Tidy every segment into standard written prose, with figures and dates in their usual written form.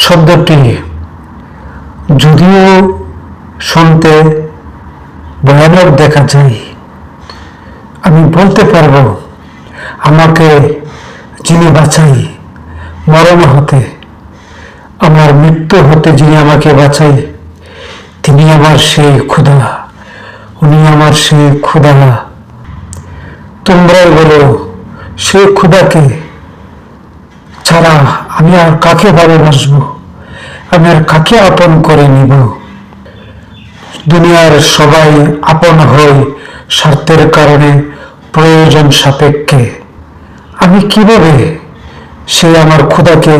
শব্দটি যদিও শুনতে ভয়ানক দেখা যায়, আমি বলতে পারবো আমাকে যিনি বাঁচাই মরণ হতে, আমার মৃত্যু হতে যিনি আমাকে বাঁচাই, তিনি আমার সেই ক্ষুধা, উনি আমার সেই ক্ষুধা। তোমরাই বলো, সেই ক্ষুধাকে ছাড়া আমি আর কাকে ভালোবাসবো, আমি আর কাকে আপন করে নিব? দুনিয়ার সবাই আপন হয় স্বার্থের কারণে, প্রয়োজন সাপেক্ষে। আমি কিভাবে সে আমার ক্ষুধাকে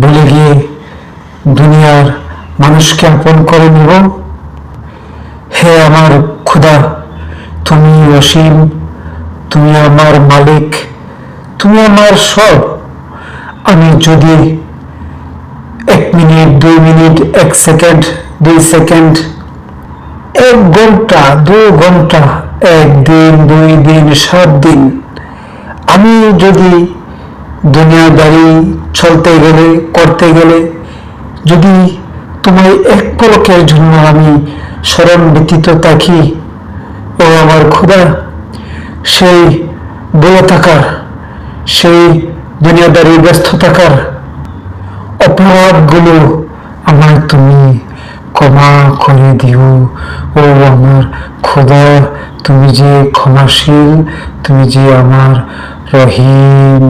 ভুলে গিয়ে দুনিয়ার মানুষকে আপন করে নিব? হে আমার ক্ষুধা, তুমি অসীম, তুমি আমার মালিক, তুমি আমার সব। আমি যদি 1 মিনিট, 2 মিনিট, 1 সেকেন্ড, 2 সেকেন্ড, 1 ঘন্টা, 2 ঘন্টা, 1 দিন, 2 দিন, 7 দিন, আমি যদি দুনিয়াদারি চলতে গেলে, করতে গেলে, যদি তোমার এক পলকের জন্য আমি স্মরণ ব্যতীত থাকি, ও আমার ক্ষুধা, সেই বলে থাকার, সেই দুনিয়াদারি ব্যস্ত থাকার অপরাধগুলো আমায় তুমি ক্ষমা করে দিও। ও আমার খোদা, তুমি যে ক্ষমাশীল, তুমি যে আমার রহিম।